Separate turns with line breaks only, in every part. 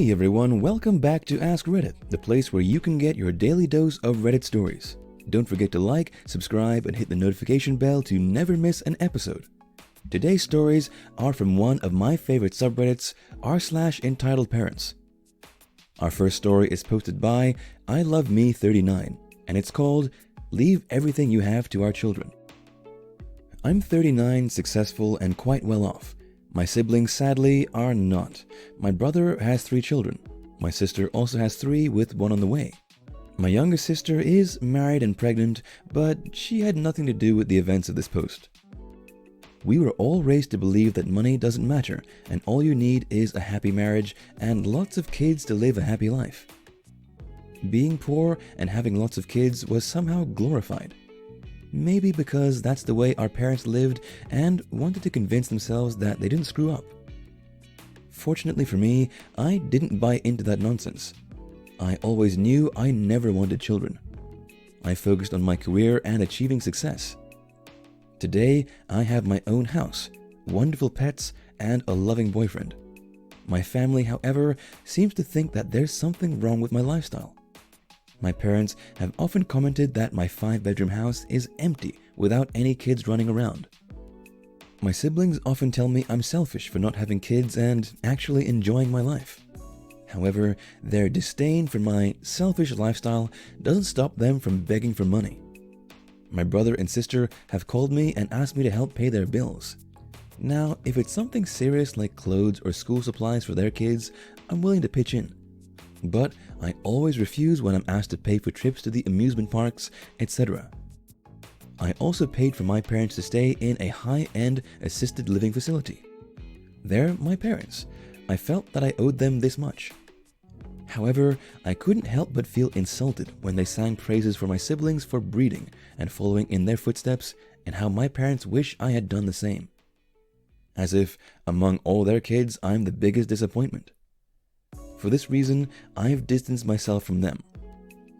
Hey everyone, welcome back to Ask Reddit, the place where you can get your daily dose of Reddit stories. Don't forget to like, subscribe, and hit the notification bell to never miss an episode. Today's stories are from one of my favorite subreddits, r/entitled parents. Our first story is posted by I Love Me 39, and it's called Leave Everything You Have to Our Children. I'm 39, successful, and quite well off. My siblings, sadly, are not. My brother has 3 children. My sister also has 3 with one on the way. My younger sister is married and pregnant, but she had nothing to do with the events of this post. We were all raised to believe that money doesn't matter, and all you need is a happy marriage and lots of kids to live a happy life. Being poor and having lots of kids was somehow glorified. Maybe because that's the way our parents lived and wanted to convince themselves that they didn't screw up. Fortunately for me, I didn't buy into that nonsense. I always knew I never wanted children. I focused on my career and achieving success. Today, I have my own house, wonderful pets, and a loving boyfriend. My family, however, seems to think that there's something wrong with my lifestyle. My parents have often commented that my 5-bedroom house is empty without any kids running around. My siblings often tell me I'm selfish for not having kids and actually enjoying my life. However, their disdain for my selfish lifestyle doesn't stop them from begging for money. My brother and sister have called me and asked me to help pay their bills. Now, if it's something serious like clothes or school supplies for their kids, I'm willing to pitch in. But I always refuse when I'm asked to pay for trips to the amusement parks, etc. I also paid for my parents to stay in a high-end assisted living facility. They're my parents. I felt that I owed them this much. However, I couldn't help but feel insulted when they sang praises for my siblings for breeding and following in their footsteps, and how my parents wish I had done the same. As if, among all their kids, I'm the biggest disappointment. For this reason, I've distanced myself from them.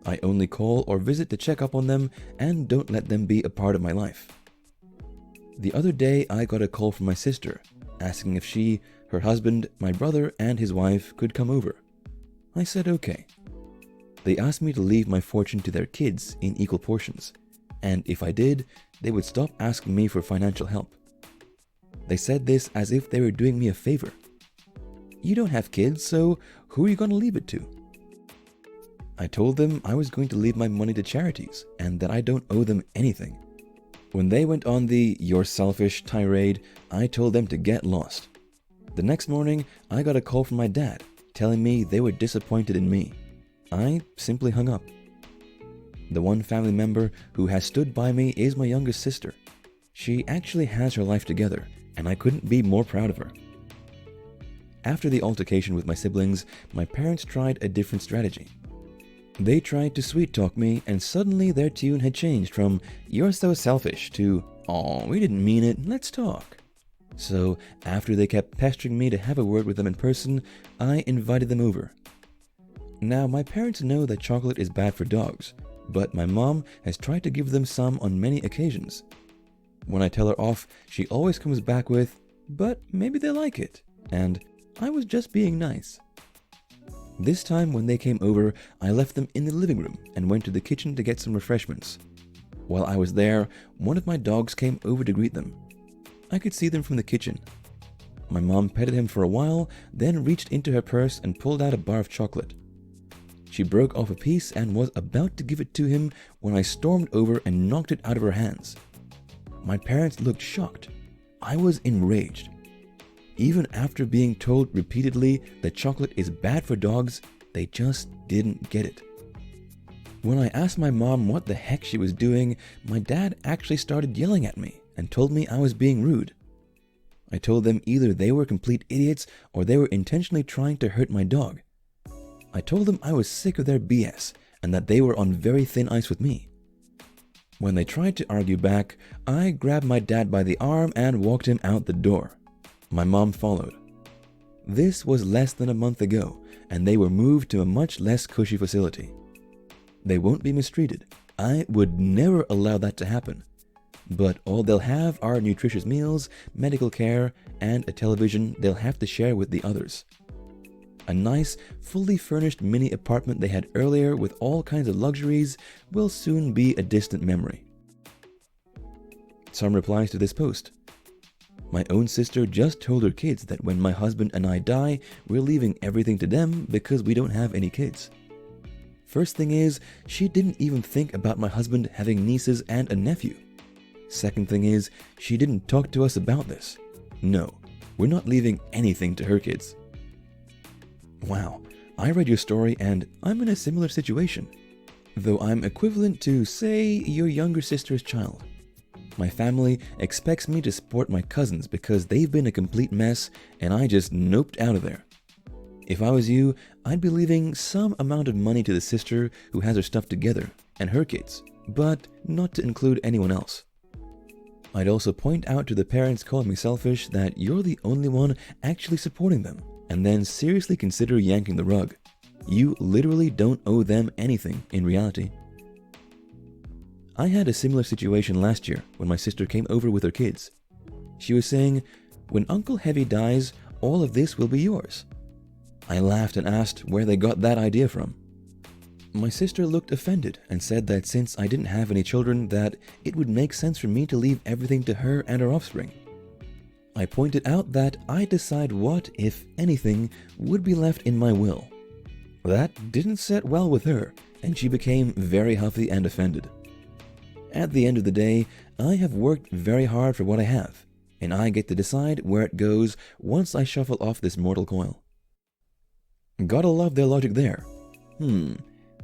I only call or visit to check up on them and don't let them be a part of my life. The other day, I got a call from my sister, asking if she, her husband, my brother, and his wife could come over. I said okay. They asked me to leave my fortune to their kids in equal portions, and if I did, they would stop asking me for financial help. They said this as if they were doing me a favor. You don't have kids, so who are you going to leave it to? I told them I was going to leave my money to charities and that I don't owe them anything. When they went on the "You're Selfish" tirade, I told them to get lost. The next morning, I got a call from my dad telling me they were disappointed in me. I simply hung up. The one family member who has stood by me is my youngest sister. She actually has her life together, and I couldn't be more proud of her. After the altercation with my siblings, my parents tried a different strategy. They tried to sweet-talk me, and suddenly their tune had changed from "You're so selfish" to "Aw, we didn't mean it, let's talk." So, after they kept pestering me to have a word with them in person, I invited them over. Now, my parents know that chocolate is bad for dogs, but my mom has tried to give them some on many occasions. When I tell her off, she always comes back with, "But maybe they like it," and "I was just being nice." This time when they came over, I left them in the living room and went to the kitchen to get some refreshments. While I was there, one of my dogs came over to greet them. I could see them from the kitchen. My mom petted him for a while, then reached into her purse and pulled out a bar of chocolate. She broke off a piece and was about to give it to him when I stormed over and knocked it out of her hands. My parents looked shocked. I was enraged. Even after being told repeatedly that chocolate is bad for dogs, they just didn't get it. When I asked my mom what the heck she was doing, my dad actually started yelling at me and told me I was being rude. I told them either they were complete idiots or they were intentionally trying to hurt my dog. I told them I was sick of their BS and that they were on very thin ice with me. When they tried to argue back, I grabbed my dad by the arm and walked him out the door. My mom followed. This was less than a month ago, and they were moved to a much less cushy facility. They won't be mistreated. I would never allow that to happen. But all they'll have are nutritious meals, medical care, and a television they'll have to share with the others. A nice, fully furnished mini apartment they had earlier with all kinds of luxuries will soon be a distant memory. Some replies to this post. My own sister just told her kids that when my husband and I die, we're leaving everything to them because we don't have any kids. First thing is, she didn't even think about my husband having nieces and a nephew. Second thing is, she didn't talk to us about this. No, we're not leaving anything to her kids. Wow, I read your story and I'm in a similar situation, though I'm equivalent to, say, your younger sister's child. My family expects me to support my cousins because they've been a complete mess and I just noped out of there. If I was you, I'd be leaving some amount of money to the sister who has her stuff together and her kids, but not to include anyone else. I'd also point out to the parents calling me selfish that you're the only one actually supporting them, and then seriously consider yanking the rug. You literally don't owe them anything in reality. I had a similar situation last year when my sister came over with her kids. She was saying, when Uncle Heavy dies, all of this will be yours. I laughed and asked where they got that idea from. My sister looked offended and said that since I didn't have any children, that it would make sense for me to leave everything to her and her offspring. I pointed out that I decide what, if anything, would be left in my will. That didn't sit well with her, and she became very huffy and offended. At the end of the day, I have worked very hard for what I have, and I get to decide where it goes once I shuffle off this mortal coil. Gotta love their logic there.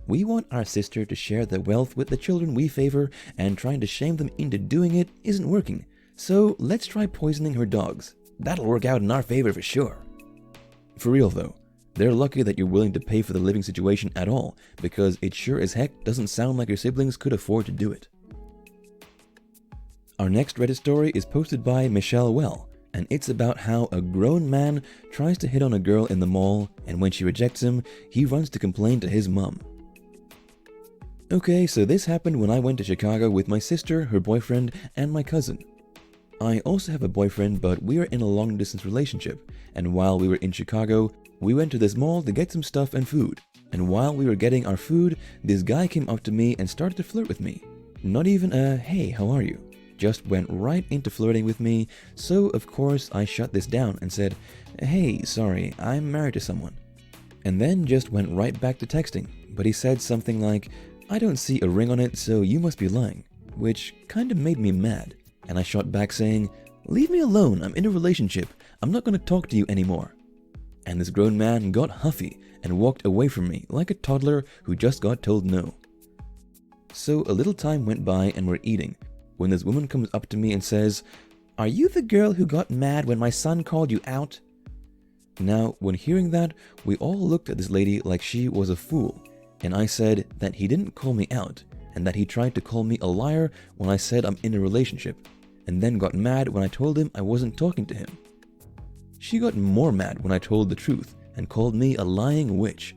We want our sister to share the wealth with the children we favor, and trying to shame them into doing it isn't working, so let's try poisoning her dogs. That'll work out in our favor for sure. For real though, they're lucky that you're willing to pay for the living situation at all, because it sure as heck doesn't sound like your siblings could afford to do it. Our next Reddit story is posted by Michelle Well, and it's about how a grown man tries to hit on a girl in the mall, and when she rejects him, he runs to complain to his mom. Okay, so this happened when I went to Chicago with my sister, her boyfriend, and my cousin. I also have a boyfriend, but we are in a long-distance relationship, and while we were in Chicago, we went to this mall to get some stuff and food. And while we were getting our food, this guy came up to me and started to flirt with me. Not even a, hey, how are you? Just went right into flirting with me, so of course I shut this down and said, hey, sorry, I'm married to someone. And then just went right back to texting, but he said something like, I don't see a ring on it, so you must be lying, which kind of made me mad, and I shot back saying, leave me alone, I'm in a relationship, I'm not going to talk to you anymore. And this grown man got huffy and walked away from me like a toddler who just got told no. So a little time went by and we're eating, when this woman comes up to me and says, are you the girl who got mad when my son called you out? Now, when hearing that, we all looked at this lady like she was a fool, and I said that he didn't call me out, and that he tried to call me a liar when I said I'm in a relationship, and then got mad when I told him I wasn't talking to him. She got more mad when I told the truth, and called me a lying witch.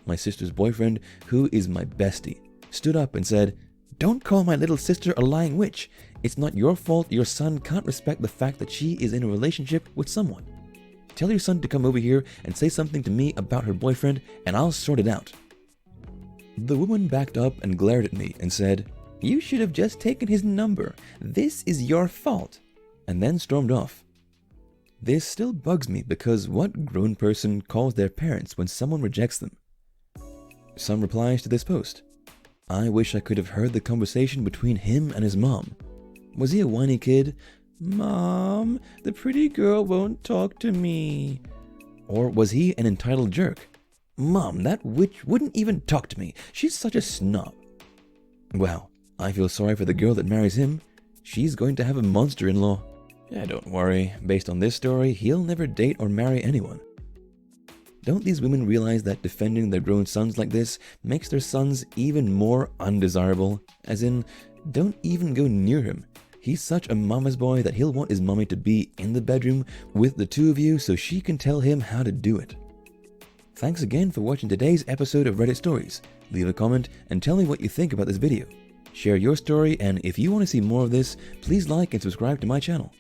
My sister's boyfriend, who is my bestie, stood up and said, don't call my little sister a lying witch. It's not your fault your son can't respect the fact that she is in a relationship with someone. Tell your son to come over here and say something to me about her boyfriend, and I'll sort it out. The woman backed up and glared at me and said, you should have just taken his number. This is your fault. And then stormed off. This still bugs me because what grown person calls their parents when someone rejects them? Some replies to this post. I wish I could have heard the conversation between him and his mom. Was he a whiny kid? Mom, the pretty girl won't talk to me. Or was he an entitled jerk? Mom, that witch wouldn't even talk to me. She's such a snob. Well, I feel sorry for the girl that marries him. She's going to have a monster-in-law. Yeah, don't worry. Based on this story, he'll never date or marry anyone. Don't these women realize that defending their grown sons like this makes their sons even more undesirable? As in, don't even go near him. He's such a mama's boy that he'll want his mommy to be in the bedroom with the two of you so she can tell him how to do it. Thanks again for watching today's episode of Reddit Stories. Leave a comment and tell me what you think about this video. Share your story, and if you want to see more of this, please like and subscribe to my channel.